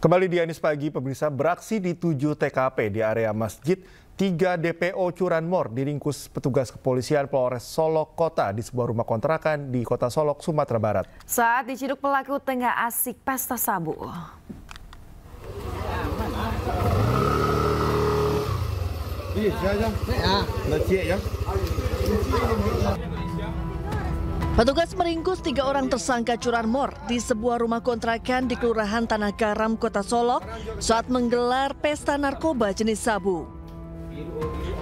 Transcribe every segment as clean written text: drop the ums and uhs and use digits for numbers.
Kembali di Anies Pagi, pemirsa, beraksi di 7 TKP di area masjid, 3 DPO curanmor diringkus petugas kepolisian Polres Solok Kota di sebuah rumah kontrakan di Kota Solok, Sumatera Barat. Saat diciduk pelaku tengah asik pesta sabu. Petugas meringkus 3 orang tersangka curanmor di sebuah rumah kontrakan di Kelurahan Tanah Garam, Kota Solok saat menggelar pesta narkoba jenis sabu.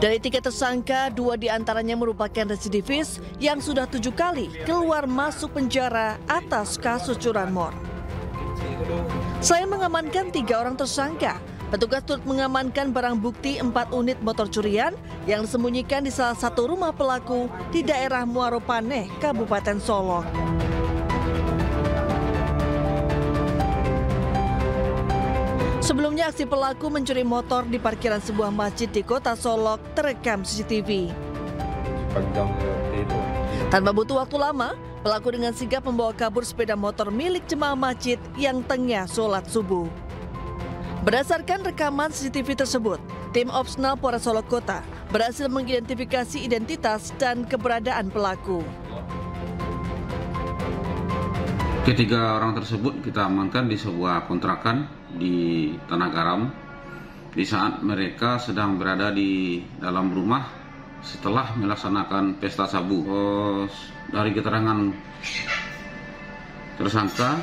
Dari 3 tersangka, 2 diantaranya merupakan residivis yang sudah 7 kali keluar masuk penjara atas kasus curanmor. Selain mengamankan 3 orang tersangka, petugas turut mengamankan barang bukti 4 unit motor curian yang disembunyikan di salah satu rumah pelaku di daerah Muaropaneh, Kabupaten Solok. Sebelumnya aksi pelaku mencuri motor di parkiran sebuah masjid di Kota Solok terekam CCTV. Tanpa butuh waktu lama, pelaku dengan sigap membawa kabur sepeda motor milik jemaah masjid yang tengah sholat subuh. Berdasarkan rekaman CCTV tersebut, tim Opsnal Polres Solok Kota berhasil mengidentifikasi identitas dan keberadaan pelaku. Ketiga orang tersebut kita amankan di sebuah kontrakan di Tanah Garam di saat mereka sedang berada di dalam rumah setelah melaksanakan pesta sabu. Dari keterangan tersangka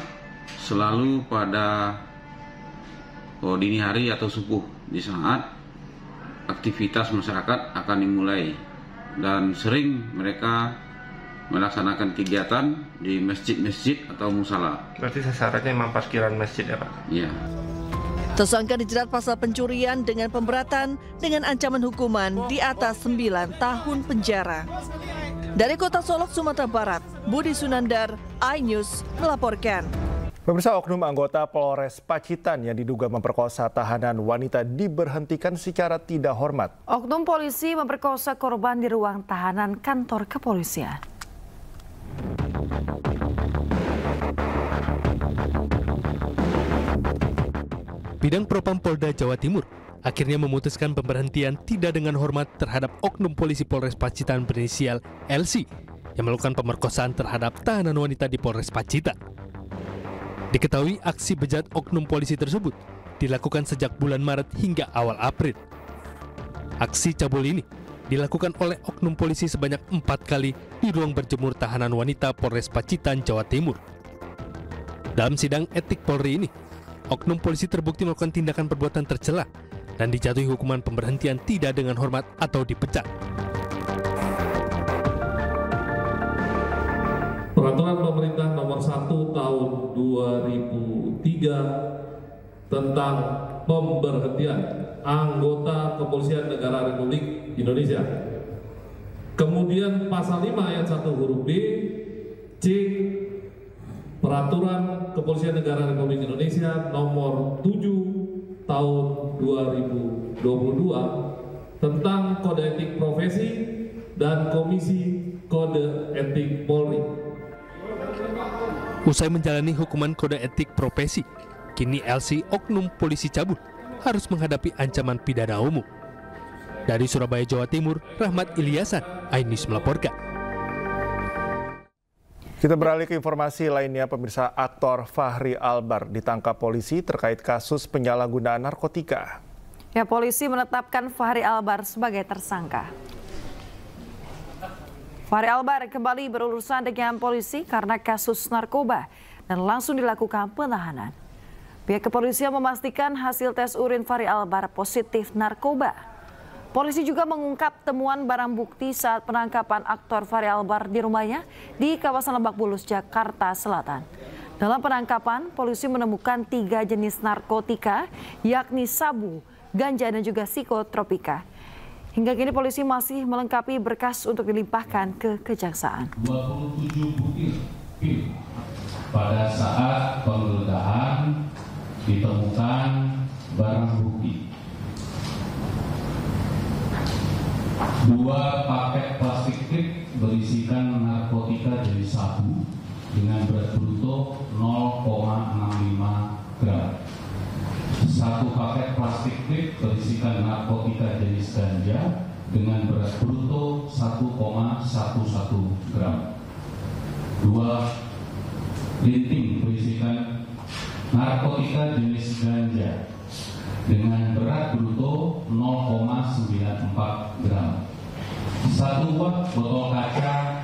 selalu pada dini hari atau subuh di saat aktivitas masyarakat akan dimulai dan sering mereka melaksanakan kegiatan di masjid-masjid atau musala. Berarti sasarannya memang parkiran masjid ya Pak? Iya. Tersangka dijerat pasal pencurian dengan pemberatan dengan ancaman hukuman di atas 9 tahun penjara. Dari Kota Solok, Sumatera Barat, Budi Sunandar, iNews melaporkan. Pemirsa, oknum anggota Polres Pacitan yang diduga memperkosa tahanan wanita diberhentikan secara tidak hormat. Oknum polisi memperkosa korban di ruang tahanan kantor kepolisian. Bidang Propam Polda Jawa Timur akhirnya memutuskan pemberhentian tidak dengan hormat terhadap oknum polisi Polres Pacitan berinisial LC yang melakukan pemerkosaan terhadap tahanan wanita di Polres Pacitan. Diketahui aksi bejat oknum polisi tersebut dilakukan sejak bulan Maret hingga awal April. Aksi cabul ini dilakukan oleh oknum polisi sebanyak 4 kali di ruang berjemur tahanan wanita Polres Pacitan, Jawa Timur. Dalam sidang etik Polri ini, oknum polisi terbukti melakukan tindakan perbuatan tercela dan dijatuhi hukuman pemberhentian tidak dengan hormat atau dipecat. Peraturan Pemerintah Nomor 1 Tahun 2003 tentang pemberhentian anggota Kepolisian Negara Republik Indonesia. Kemudian pasal 5 ayat 1 huruf B, C, Peraturan Kepolisian Negara Republik Indonesia Nomor 7 Tahun 2022 tentang Kode Etik Profesi dan Komisi Kode Etik Polri. Usai menjalani hukuman kode etik profesi, kini LC oknum polisi cabul harus menghadapi ancaman pidana umum. Dari Surabaya, Jawa Timur, Rahmat Ilyasan, iNews melaporkan. Kita beralih ke informasi lainnya, pemirsa. Aktor Fachri Albar ditangkap polisi terkait kasus penyalahgunaan narkotika. Ya, polisi menetapkan Fachri Albar sebagai tersangka. Fachri Albar kembali berurusan dengan polisi karena kasus narkoba dan langsung dilakukan penahanan. Pihak kepolisian memastikan hasil tes urin Fachri Albar positif narkoba. Polisi juga mengungkap temuan barang bukti saat penangkapan aktor Fachri Albar di rumahnya di kawasan Lebak Bulus, Jakarta Selatan. Dalam penangkapan, polisi menemukan 3 jenis narkotika, yakni sabu, ganja, dan juga psikotropika. Hingga kini polisi masih melengkapi berkas untuk dilimpahkan ke kejaksaan. 27 butir pil. Pada saat penggeledahan ditemukan barang bukti 2 paket plastik tip berisikan narkotika jenis sabu dengan berat bruto 0,65 gram. 1 paket plastik tip berisikan narkotika jenis ganja dengan berat bruto 1,11 gram. 2 linting berisikan narkotika jenis ganja dengan berat bruto 0,94 gram. 1 buah botol kaca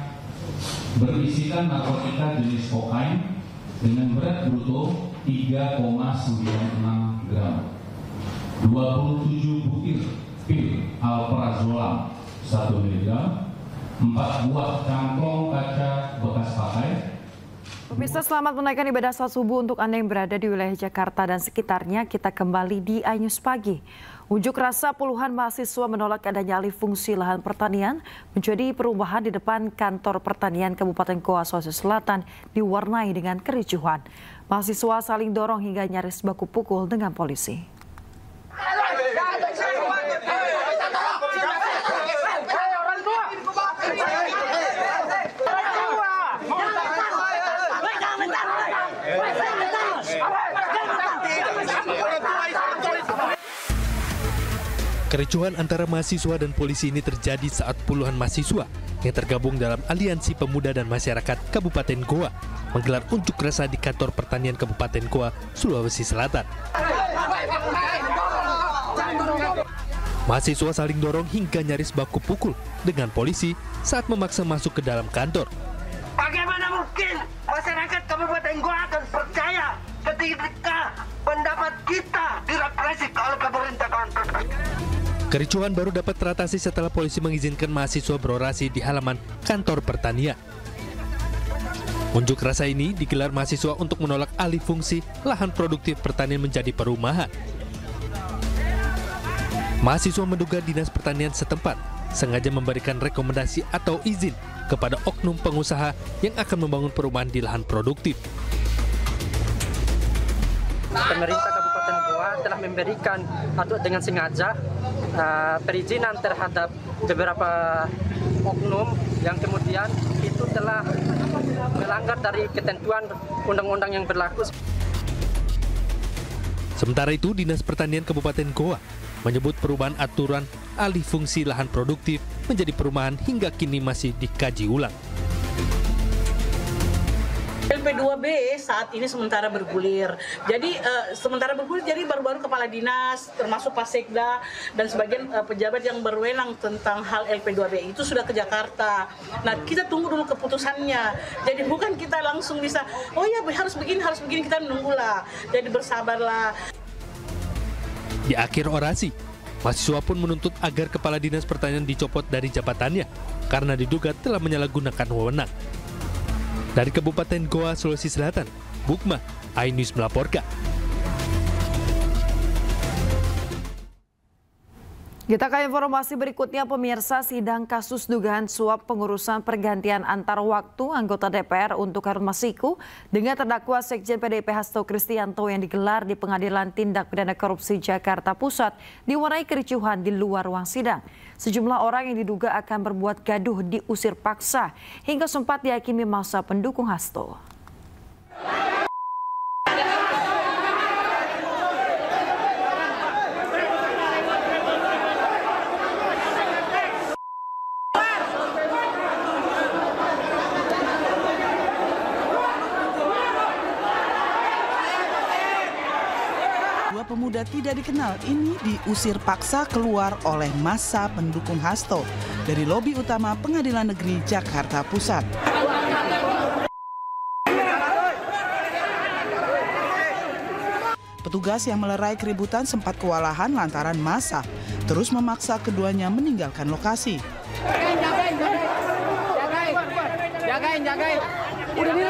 berisikan narkotika jenis kokain dengan berat bruto 3,96 gram. 27 butir pil alprazolam 1 mg. 4 buah cangklong kaca bekas pakai. Pemirsa, selamat menaikkan ibadah salat subuh untuk Anda yang berada di wilayah Jakarta dan sekitarnya. Kita kembali di iNews Pagi. Unjuk rasa puluhan mahasiswa menolak adanya alih fungsi lahan pertanian menjadi perubahan di depan kantor pertanian Kabupaten Goa, Sulawesi Selatan diwarnai dengan kericuhan. Mahasiswa saling dorong hingga nyaris baku pukul dengan polisi. Kericuhan antara mahasiswa dan polisi ini terjadi saat puluhan mahasiswa yang tergabung dalam Aliansi Pemuda dan Masyarakat Kabupaten Goa menggelar unjuk rasa di kantor pertanian Kabupaten Goa, Sulawesi Selatan. Mahasiswa saling dorong hingga nyaris baku pukul dengan polisi saat memaksa masuk ke dalam kantor. Bagaimana mungkin masyarakat Kabupaten Goa akan percaya ketika pendapat kita direpresi oleh pemerintah kantor? Kericuhan baru dapat teratasi setelah polisi mengizinkan mahasiswa berorasi di halaman kantor pertanian. Unjuk rasa ini digelar mahasiswa untuk menolak alih fungsi lahan produktif pertanian menjadi perumahan. Mahasiswa menduga Dinas Pertanian setempat sengaja memberikan rekomendasi atau izin kepada oknum pengusaha yang akan membangun perumahan di lahan produktif. Pemerintah Kabupaten Goa telah memberikan atau dengan sengaja perizinan terhadap beberapa oknum yang kemudian itu telah melanggar dari ketentuan undang-undang yang berlaku. Sementara itu, Dinas Pertanian Kabupaten Goa menyebut perubahan aturan alih fungsi lahan produktif menjadi perumahan hingga kini masih dikaji ulang. LP2B saat ini sementara bergulir. Jadi jadi baru-baru kepala dinas termasuk Pak Sekda dan sebagian pejabat yang berwenang tentang hal LP2B itu sudah ke Jakarta. Nah, kita tunggu dulu keputusannya. Jadi bukan kita langsung bisa, oh ya harus begini, kita menunggulah. Jadi bersabarlah. Di akhir orasi, mahasiswa pun menuntut agar kepala dinas pertanian dicopot dari jabatannya karena diduga telah menyalahgunakan wewenang. Dari Kabupaten Goa, Sulawesi Selatan, Bukma, iNews melaporkan. Kita ke informasi berikutnya, pemirsa. Sidang kasus dugaan suap pengurusan pergantian antar waktu anggota DPR untuk Harun Masiku dengan terdakwa Sekjen PDIP Hasto Kristianto yang digelar di Pengadilan Tindak Pidana Korupsi Jakarta Pusat diwarnai kericuhan di luar ruang sidang. Sejumlah orang yang diduga akan berbuat gaduh diusir paksa hingga sempat dihakimi massa pendukung Hasto. Pemuda tidak dikenal ini diusir paksa keluar oleh massa pendukung Hasto dari lobi utama Pengadilan Negeri Jakarta Pusat. Petugas yang melerai keributan sempat kewalahan lantaran massa terus memaksa keduanya meninggalkan lokasi. Jagain. Udah nih.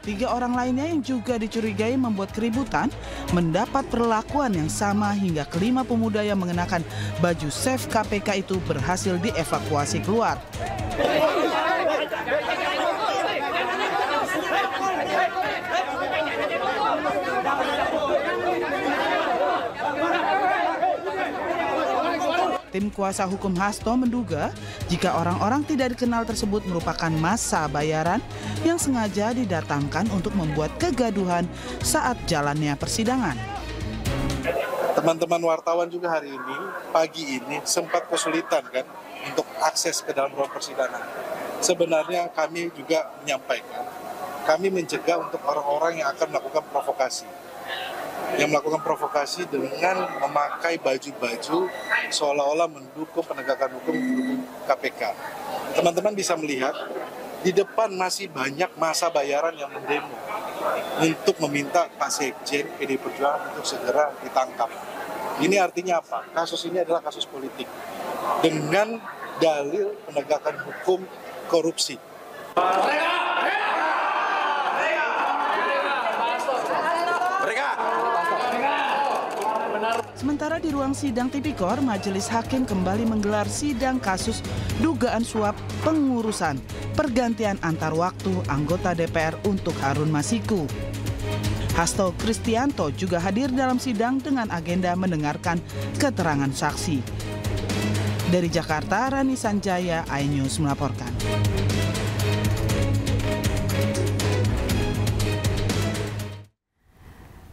3 orang lainnya yang juga dicurigai membuat keributan mendapat perlakuan yang sama hingga kelima pemuda yang mengenakan baju SAFE KPK itu berhasil dievakuasi keluar. tim kuasa hukum Hasto menduga jika orang-orang tidak dikenal tersebut merupakan massa bayaran yang sengaja didatangkan untuk membuat kegaduhan saat jalannya persidangan. Teman-teman wartawan juga hari ini, pagi ini sempat kesulitan kan untuk akses ke dalam ruang persidangan. Sebenarnya kami juga menyampaikan, kami mencegah untuk orang-orang yang akan melakukan provokasi. Yang melakukan provokasi dengan memakai baju-baju seolah-olah mendukung penegakan hukum, mendukung KPK. Teman-teman bisa melihat, di depan masih banyak massa bayaran yang mendemo untuk meminta Pak Sekjen PDI Perjuangan untuk segera ditangkap. Ini artinya apa? Kasus ini adalah kasus politik dengan dalil penegakan hukum korupsi. Sementara di ruang sidang Tipikor, Majelis Hakim kembali menggelar sidang kasus dugaan suap pengurusan pergantian antar waktu anggota DPR untuk Harun Masiku. Hasto Kristianto juga hadir dalam sidang dengan agenda mendengarkan keterangan saksi. Dari Jakarta, Rani Sanjaya, iNews melaporkan.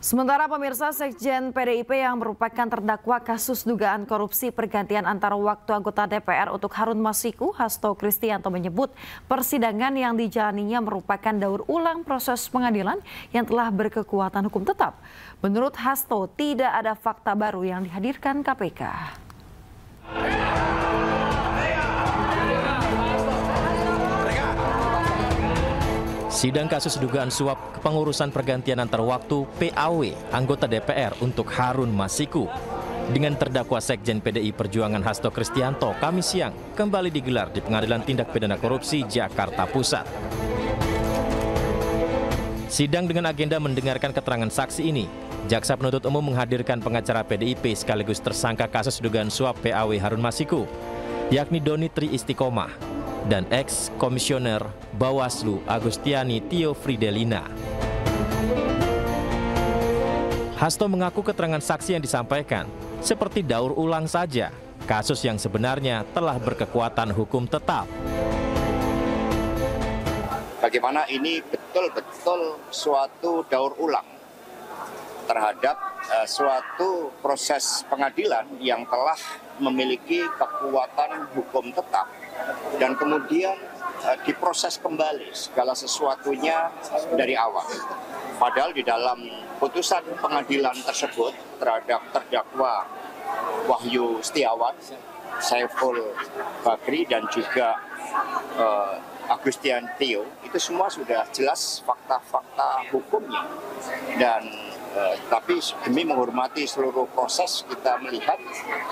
Sementara pemirsa, Sekjen PDIP yang merupakan terdakwa kasus dugaan korupsi pergantian antar waktu anggota DPR untuk Harun Masiku, Hasto Kristianto menyebut persidangan yang dijalaninya merupakan daur ulang proses pengadilan yang telah berkekuatan hukum tetap. Menurut Hasto, tidak ada fakta baru yang dihadirkan KPK. Sidang kasus dugaan suap kepengurusan pergantian antar waktu PAW anggota DPR untuk Harun Masiku dengan terdakwa Sekjen PDI Perjuangan Hasto Kristianto Kamis siang kembali digelar di Pengadilan Tindak Pidana Korupsi Jakarta Pusat. Sidang dengan agenda mendengarkan keterangan saksi ini, jaksa penuntut umum menghadirkan pengacara PDIP sekaligus tersangka kasus dugaan suap PAW Harun Masiku, yakni Doni Tri Istiqomah, dan ex-komisioner Bawaslu Agustiani Tio Fridelina. Hasto mengaku keterangan saksi yang disampaikan seperti daur ulang saja kasus yang sebenarnya telah berkekuatan hukum tetap. Bagaimana ini betul-betul suatu daur ulang terhadap suatu proses pengadilan yang telah memiliki kekuatan hukum tetap dan kemudian diproses kembali segala sesuatunya dari awal. Padahal di dalam putusan pengadilan tersebut terhadap terdakwa Wahyu Setiawan, Saiful Bakri dan juga Agustian Tio, itu semua sudah jelas fakta-fakta hukumnya. Dan tapi demi menghormati seluruh proses, kita melihat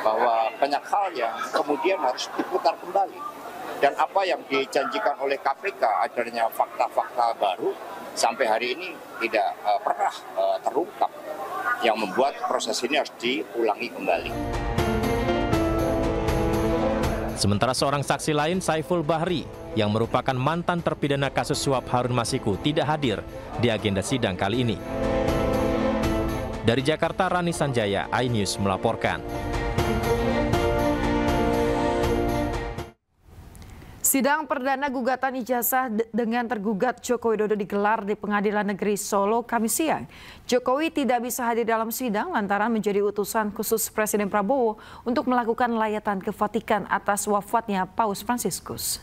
bahwa banyak hal yang kemudian harus diputar kembali. Dan apa yang dijanjikan oleh KPK adanya fakta-fakta baru sampai hari ini tidak pernah terungkap, yang membuat proses ini harus diulangi kembali. Sementara seorang saksi lain, Saiful Bahri, yang merupakan mantan terpidana kasus suap Harun Masiku, tidak hadir di agenda sidang kali ini. Dari Jakarta, Rani Sanjaya, iNews melaporkan. Sidang perdana gugatan ijazah dengan tergugat Joko Widodo digelar di Pengadilan Negeri Solo Kamis siang. Jokowi tidak bisa hadir dalam sidang lantaran menjadi utusan khusus Presiden Prabowo untuk melakukan layatan ke Vatikan atas wafatnya Paus Fransiskus.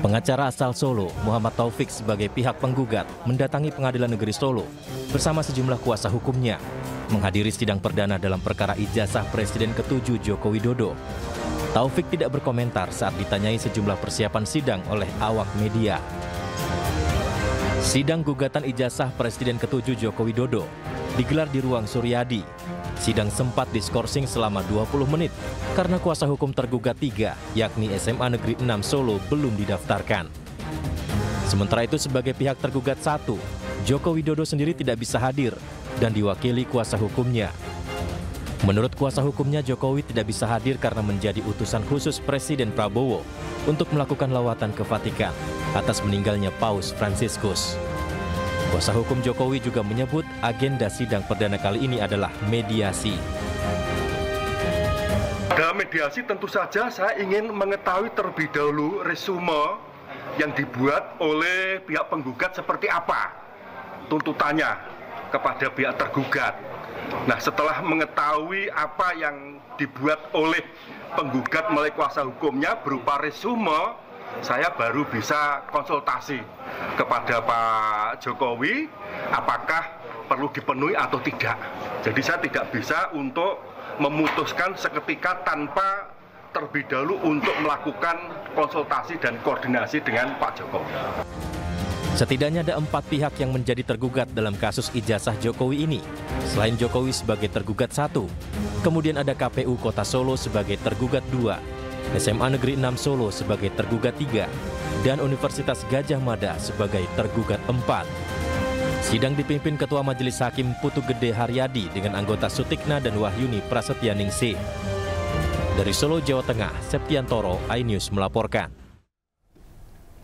Pengacara asal Solo, Muhammad Taufik sebagai pihak penggugat mendatangi Pengadilan Negeri Solo bersama sejumlah kuasa hukumnya menghadiri sidang perdana dalam perkara ijazah Presiden ke-7 Joko Widodo. Taufik tidak berkomentar saat ditanyai sejumlah persiapan sidang oleh awak media. Sidang gugatan ijazah Presiden ke-7 Joko Widodo digelar di ruang Suryadi. Sidang sempat diskorsing selama 20 menit karena kuasa hukum tergugat 3, yakni SMA Negeri 6 Solo, belum didaftarkan. Sementara itu sebagai pihak tergugat 1, Joko Widodo sendiri tidak bisa hadir dan diwakili kuasa hukumnya. Menurut kuasa hukumnya, Jokowi tidak bisa hadir karena menjadi utusan khusus Presiden Prabowo untuk melakukan lawatan ke Vatikan atas meninggalnya Paus Fransiskus. Kuasa hukum Jokowi juga menyebut agenda sidang perdana kali ini adalah mediasi. Dalam mediasi tentu saja saya ingin mengetahui terlebih dahulu resume yang dibuat oleh pihak penggugat seperti apa tuntutannya kepada pihak tergugat. Nah, setelah mengetahui apa yang dibuat oleh penggugat melalui kuasa hukumnya berupa resume, saya baru bisa konsultasi kepada Pak Jokowi apakah perlu dipenuhi atau tidak. Jadi saya tidak bisa untuk memutuskan seketika tanpa terlebih dahulu untuk melakukan konsultasi dan koordinasi dengan Pak Jokowi. Setidaknya ada 4 pihak yang menjadi tergugat dalam kasus ijazah Jokowi ini. Selain Jokowi sebagai tergugat 1, kemudian ada KPU Kota Solo sebagai tergugat 2, SMA Negeri 6 Solo sebagai tergugat 3, dan Universitas Gadjah Mada sebagai tergugat 4. Sidang dipimpin Ketua Majelis Hakim Putu Gede Haryadi dengan anggota Sutikna dan Wahyuni Prasetyaningsih. Dari Solo, Jawa Tengah, Septiantoro, iNews melaporkan.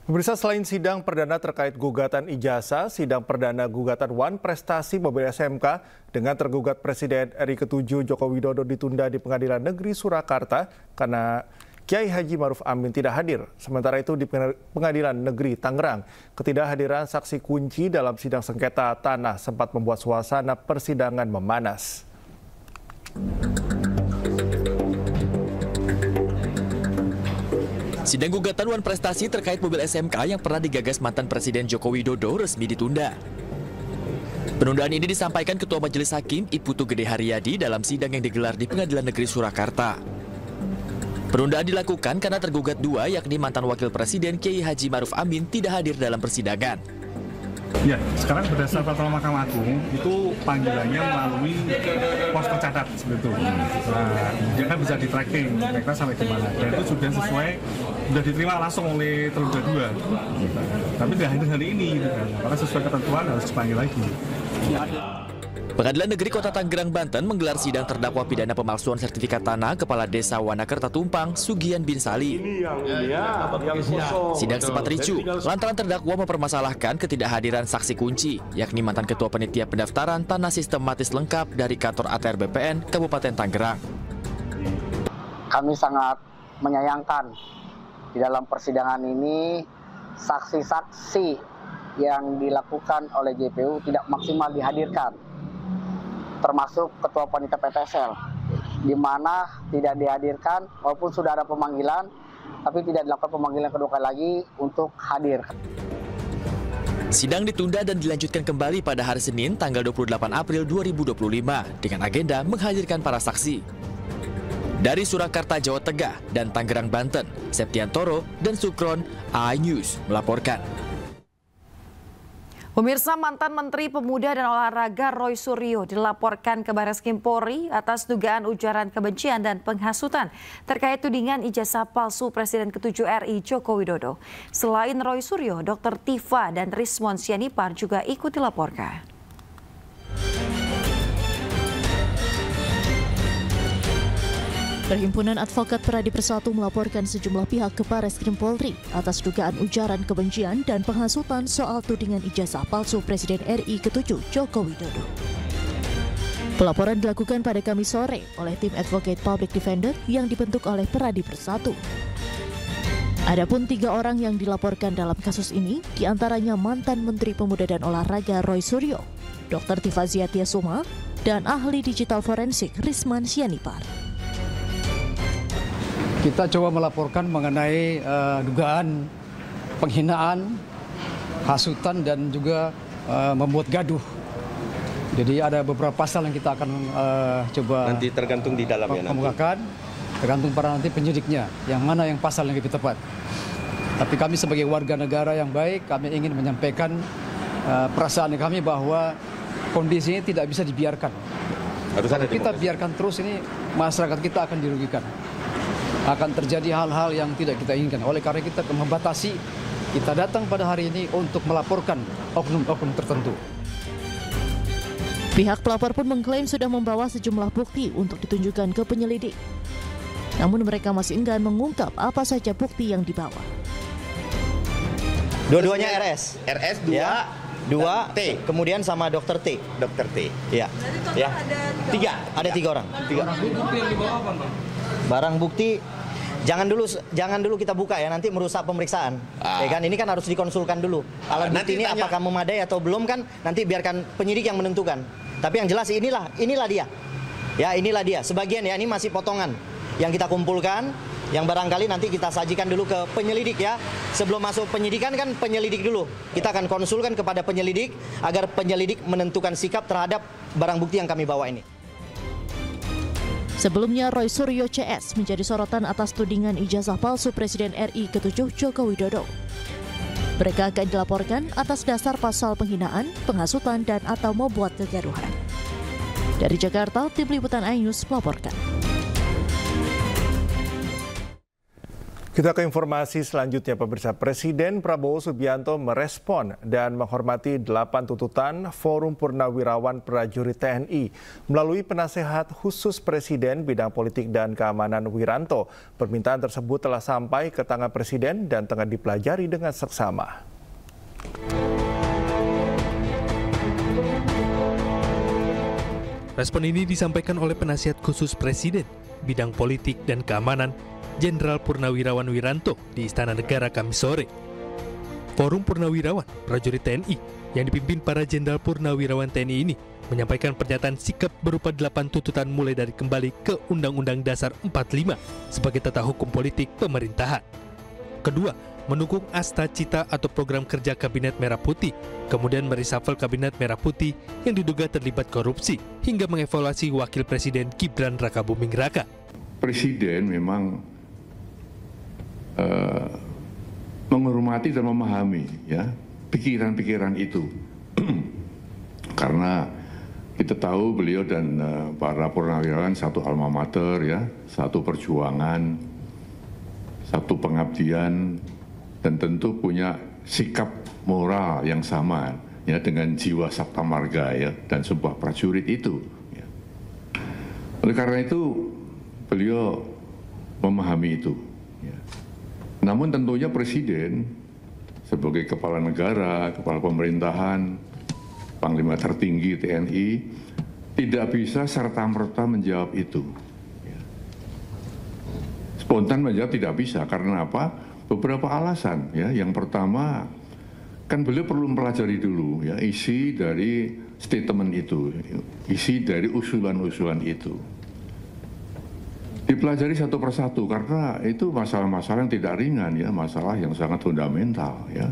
Pemirsa, selain sidang perdana terkait gugatan ijazah, sidang perdana gugatan Wan Prestasi mobil SMK dengan tergugat Presiden RI ke-7 Joko Widodo ditunda di Pengadilan Negeri Surakarta karena Kiai Haji Maruf Amin tidak hadir. Sementara itu di Pengadilan Negeri Tangerang, ketidakhadiran saksi kunci dalam sidang sengketa tanah sempat membuat suasana persidangan memanas. Sidang gugatan Wan Prestasi terkait mobil SMK yang pernah digagas mantan Presiden Joko Widodo resmi ditunda. Penundaan ini disampaikan Ketua Majelis Hakim Putu Gede Haryadi dalam sidang yang digelar di Pengadilan Negeri Surakarta. Penundaan dilakukan karena tergugat 2, yakni mantan Wakil Presiden Kiai Haji Maruf Amin tidak hadir dalam persidangan. Ya, sekarang berdasarkan peraturan Mahkamah Agung itu panggilannya melalui pos tercatat seperti itu. Nah, dia kan bisa di-tracking mereka sampai di mana. Dan itu sudah sudah diterima langsung oleh terduga 2. Tapi tidak hadir hari ini, gitu kan. Karena sesuai ketentuan harus dipanggil lagi. Pengadilan Negeri Kota Tanggerang, Banten menggelar sidang terdakwa pidana pemalsuan sertifikat tanah Kepala Desa Wanakerta Tumpang, Sugian bin Sali. Sidang sempat ricuh lantaran terdakwa mempermasalahkan ketidakhadiran saksi kunci, yakni mantan Ketua Panitia Pendaftaran Tanah Sistematis Lengkap dari kantor ATR BPN Kabupaten Tanggerang. Kami sangat menyayangkan di dalam persidangan ini saksi-saksi yang dilakukan oleh JPU tidak maksimal dihadirkan, termasuk Ketua Panitia PTSL, di mana tidak dihadirkan walaupun sudah ada pemanggilan, tapi tidak dilakukan pemanggilan kedua kali lagi untuk hadir. Sidang ditunda dan dilanjutkan kembali pada hari Senin, tanggal 28 April 2025, dengan agenda menghadirkan para saksi. Dari Surakarta, Jawa Tengah, dan Tangerang, Banten, Septiantoro dan Sukron, iNews melaporkan. Pemirsa, mantan Menteri Pemuda dan Olahraga Roy Suryo dilaporkan ke Barreskrim Polri atas dugaan ujaran kebencian dan penghasutan terkait tudingan ijazah palsu Presiden ke-7 RI Joko Widodo. Selain Roy Suryo, Dr. Tifa dan Rismon Sianipar juga ikut dilaporkan. Perhimpunan Advokat Peradi Persatu melaporkan sejumlah pihak ke Barreskrim Polri atas dugaan ujaran kebencian dan penghasutan soal tudingan ijazah palsu Presiden RI ke-7 Joko Widodo. Pelaporan dilakukan pada Kamis sore oleh tim Advocate Public Defender yang dibentuk oleh Peradi Persatu. Adapun 3 orang yang dilaporkan dalam kasus ini, diantaranya mantan Menteri Pemuda dan Olahraga Roy Suryo, Dr. Tifa Ziatiasuma, dan ahli digital forensik Risman Sianipar. Kita coba melaporkan mengenai dugaan penghinaan, hasutan, dan juga membuat gaduh. Jadi ada beberapa pasal yang kita akan coba nanti tergantung di dalamnya kemukakan, tergantung para nanti penyidiknya, yang mana yang pasal yang lebih tepat. Tapi kami sebagai warga negara yang baik, kami ingin menyampaikan perasaan kami bahwa kondisi ini tidak bisa dibiarkan. Kalau kita biarkan terus ini, masyarakat kita akan dirugikan. Akan terjadi hal-hal yang tidak kita inginkan. Oleh karena kita membatasi, kita datang pada hari ini untuk melaporkan oknum-oknum tertentu. Pihak pelapor pun mengklaim sudah membawa sejumlah bukti untuk ditunjukkan ke penyelidik. Namun mereka masih enggan mengungkap apa saja bukti yang dibawa. Dua-duanya RS. RS 2, 2, T, kemudian sama dokter T. Dokter T. Ya. Ya. Ada 3 orang. 3. Barang bukti jangan dulu kita buka ya, nanti merusak pemeriksaan. Ya kan, ini kan harus dikonsulkan dulu. Alat bukti ini apakah memadai atau belum kan nanti biarkan penyidik yang menentukan. Tapi yang jelas inilah dia. Ya, inilah dia. Sebagian ya, ini masih potongan yang kita kumpulkan, yang barangkali nanti kita sajikan dulu ke penyelidik ya. Sebelum masuk penyidikan kan penyelidik dulu. Kita akan konsulkan kepada penyelidik agar penyelidik menentukan sikap terhadap barang bukti yang kami bawa ini. Sebelumnya, Roy Suryo CS menjadi sorotan atas tudingan ijazah palsu Presiden RI ke-7 Joko Widodo. Mereka akan dilaporkan atas dasar pasal penghinaan, penghasutan, dan atau membuat kegaduhan. Dari Jakarta, Tim Liputan iNews melaporkan. Kita ke informasi selanjutnya, pemirsa. Presiden Prabowo Subianto merespon dan menghormati 8 tuntutan Forum Purnawirawan Prajurit TNI melalui penasehat khusus Presiden bidang politik dan keamanan Wiranto. Permintaan tersebut telah sampai ke tangan Presiden dan tengah dipelajari dengan seksama. Respon ini disampaikan oleh penasihat khusus Presiden bidang politik dan keamanan Jenderal Purnawirawan Wiranto di Istana Negara Kamis sore. Forum Purnawirawan Prajurit TNI yang dipimpin para Jenderal Purnawirawan TNI ini menyampaikan pernyataan sikap berupa 8 tuntutan mulai dari kembali ke Undang-Undang Dasar 45 sebagai tata hukum politik pemerintahan. Kedua, mendukung Asta Cita atau program kerja Kabinet Merah Putih, kemudian mereshuffle Kabinet Merah Putih yang diduga terlibat korupsi hingga mengevaluasi Wakil Presiden Gibran Rakabuming Raka. Presiden memang menghormati dan memahami ya pikiran-pikiran itu karena kita tahu beliau dan para purnawirawan satu alma mater ya, satu perjuangan, satu pengabdian, dan tentu punya sikap moral yang sama ya dengan jiwa sabta marga ya dan sebuah prajurit itu ya. Oleh karena itu beliau memahami itu. Namun tentunya Presiden sebagai kepala negara, kepala pemerintahan, Panglima tertinggi TNI tidak bisa serta-merta menjawab itu. Spontan menjawab tidak bisa, karena apa? Beberapa alasan ya. Yang pertama, kan beliau perlu mempelajari dulu ya isi dari statement itu, isi dari usulan-usulan itu. Dipelajari satu persatu karena itu masalah-masalah yang tidak ringan ya, masalah yang sangat fundamental ya.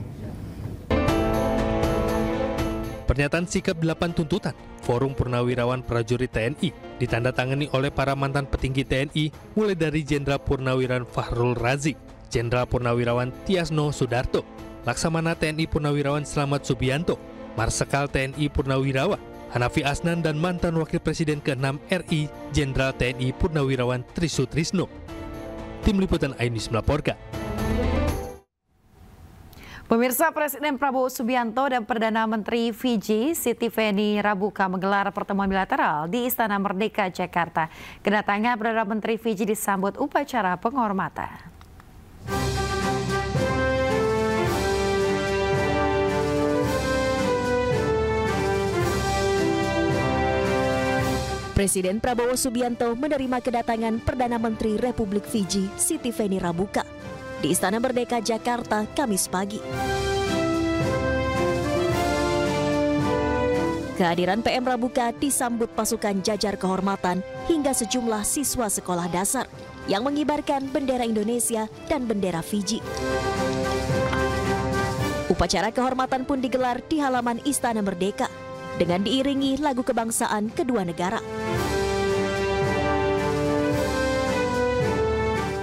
Pernyataan sikap 8 tuntutan Forum Purnawirawan Prajurit TNI ditandatangani oleh para mantan petinggi TNI mulai dari Jenderal Purnawirawan Fahrul Razi, Jenderal Purnawirawan Tiasno Sudarto, Laksamana TNI Purnawirawan Slamet Subianto, Marsekal TNI Purnawirawan Hanafi Asnan, dan mantan Wakil Presiden ke-6 RI Jenderal TNI Purnawirawan Trisutrisno. Tim Liputan iNews melaporkan. Pemirsa, Presiden Prabowo Subianto dan Perdana Menteri Fiji Siti Feni Rabuka menggelar pertemuan bilateral di Istana Merdeka, Jakarta. Kedatangan Perdana Menteri Fiji disambut upacara penghormatan. Presiden Prabowo Subianto menerima kedatangan Perdana Menteri Republik Fiji Siti Feni Rabuka di Istana Merdeka, Jakarta, Kamis pagi. Kehadiran PM Rabuka disambut pasukan jajar kehormatan hingga sejumlah siswa sekolah dasar yang mengibarkan bendera Indonesia dan bendera Fiji. Upacara kehormatan pun digelar di halaman Istana Merdeka dengan diiringi lagu kebangsaan kedua negara.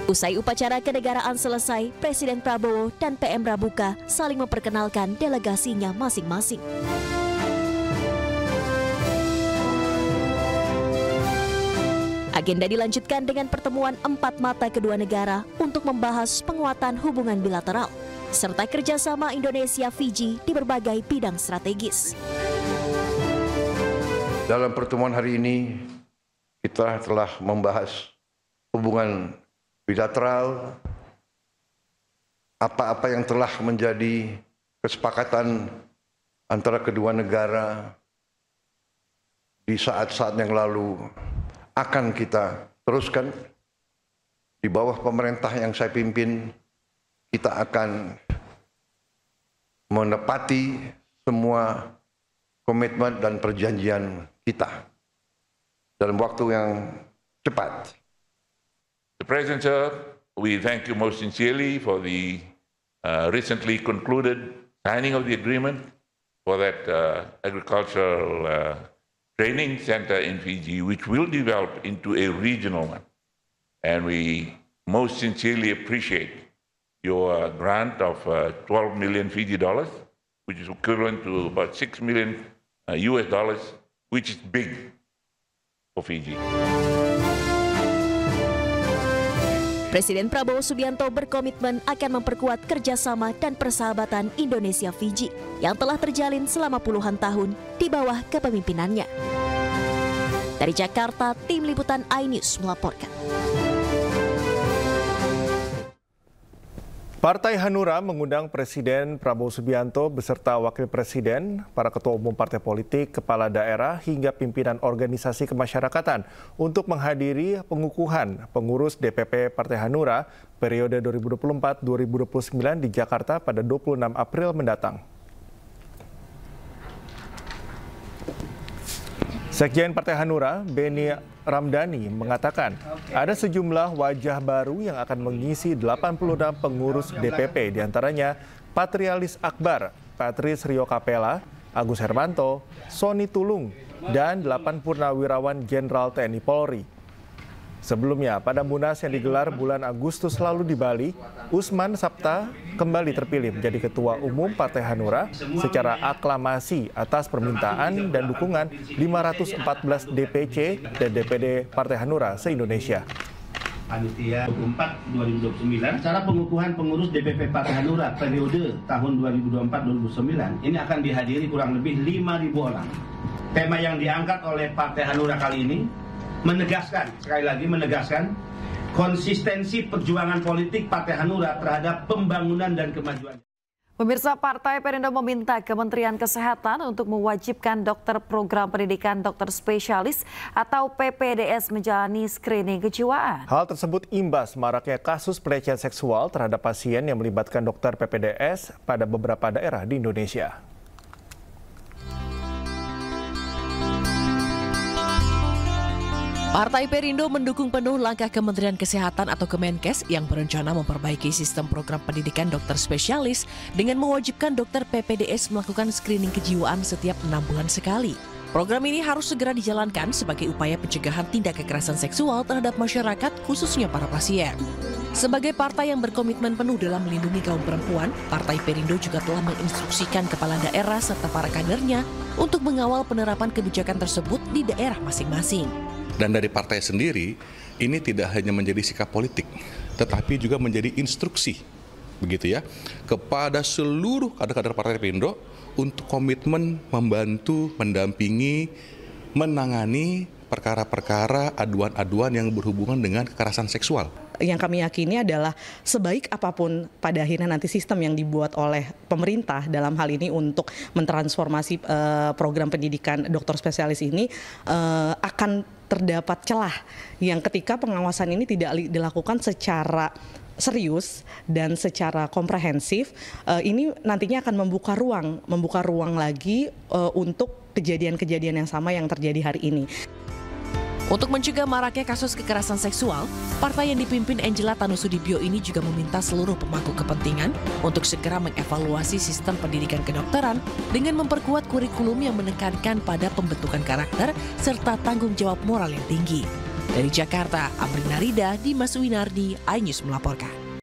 Usai upacara kenegaraan selesai, Presiden Prabowo dan PM Rabuka saling memperkenalkan delegasinya masing-masing. Agenda dilanjutkan dengan pertemuan 4 mata kedua negara untuk membahas penguatan hubungan bilateral serta kerjasama Indonesia-Fiji di berbagai bidang strategis. Dalam pertemuan hari ini, kita telah membahas hubungan bilateral, apa-apa yang telah menjadi kesepakatan antara kedua negara di saat-saat yang lalu akan kita teruskan. Di bawah pemerintah yang saya pimpin, kita akan menepati semua komitmen dan perjanjian kita dalam waktu yang cepat. The President, sir, we thank you most sincerely for the recently concluded signing of the agreement for that agricultural training center in Fiji, which will develop into a regional one. And we most sincerely appreciate your grant of 12 million Fiji dollars, which is equivalent to about $6 million US dollars, which is big for Fiji. Presiden Prabowo Subianto berkomitmen akan memperkuat kerjasama dan persahabatan Indonesia-Fiji yang telah terjalin selama puluhan tahun di bawah kepemimpinannya. Dari Jakarta, Tim Liputan iNews melaporkan. Partai Hanura mengundang Presiden Prabowo Subianto beserta Wakil Presiden, para ketua umum partai politik, kepala daerah, hingga pimpinan organisasi kemasyarakatan untuk menghadiri pengukuhan pengurus DPP Partai Hanura periode 2024-2029 di Jakarta pada 26 April mendatang. Sekjen Partai Hanura, Beni Ramdhani, mengatakan ada sejumlah wajah baru yang akan mengisi 86 pengurus DPP, diantaranya Patrialis Akbar, Patris Rio Capella, Agus Hermanto, Sony Tulung, dan 8 purnawirawan Jenderal TNI Polri. Sebelumnya, pada Munas yang digelar bulan Agustus lalu di Bali, Usman Sabta kembali terpilih menjadi Ketua Umum Partai Hanura secara aklamasi atas permintaan dan dukungan 514 DPC dan DPD Partai Hanura se-Indonesia. Panitia 24/2029, cara pengukuhan pengurus DPP Partai Hanura periode tahun 2024-2029 ini akan dihadiri kurang lebih 5.000 orang. Tema yang diangkat oleh Partai Hanura kali ini menegaskan, sekali lagi menegaskan, konsistensi perjuangan politik Partai Hanura terhadap pembangunan dan kemajuan. Pemirsa, Partai Perindo meminta Kementerian Kesehatan untuk mewajibkan dokter program pendidikan dokter spesialis atau PPDS menjalani screening kejiwaan. Hal tersebut imbas maraknya kasus pelecehan seksual terhadap pasien yang melibatkan dokter PPDS pada beberapa daerah di Indonesia. Partai Perindo mendukung penuh langkah Kementerian Kesehatan atau Kemenkes yang berencana memperbaiki sistem program pendidikan dokter spesialis dengan mewajibkan dokter PPDS melakukan screening kejiwaan setiap 6 bulan sekali. Program ini harus segera dijalankan sebagai upaya pencegahan tindak kekerasan seksual terhadap masyarakat, khususnya para pasien. Sebagai partai yang berkomitmen penuh dalam melindungi kaum perempuan, Partai Perindo juga telah menginstruksikan kepala daerah serta para kadernya untuk mengawal penerapan kebijakan tersebut di daerah masing-masing. Dan dari partai sendiri, ini tidak hanya menjadi sikap politik, tetapi juga menjadi instruksi, begitu ya, kepada seluruh kader-kader Partai Perindo untuk komitmen membantu, mendampingi, menangani perkara-perkara aduan-aduan yang berhubungan dengan kekerasan seksual. Yang kami yakini adalah sebaik apapun pada akhirnya nanti sistem yang dibuat oleh pemerintah dalam hal ini untuk mentransformasi program pendidikan dokter spesialis ini akan terdapat celah yang ketika pengawasan ini tidak dilakukan secara serius dan secara komprehensif, ini nantinya akan membuka ruang lagi untuk kejadian-kejadian yang sama yang terjadi hari ini. Untuk mencegah maraknya kasus kekerasan seksual, partai yang dipimpin Angela Tanusudibio ini juga meminta seluruh pemangku kepentingan untuk segera mengevaluasi sistem pendidikan kedokteran dengan memperkuat kurikulum yang menekankan pada pembentukan karakter serta tanggung jawab moral yang tinggi. Dari Jakarta, Amrina Rida, Dimas Winardi, iNews melaporkan.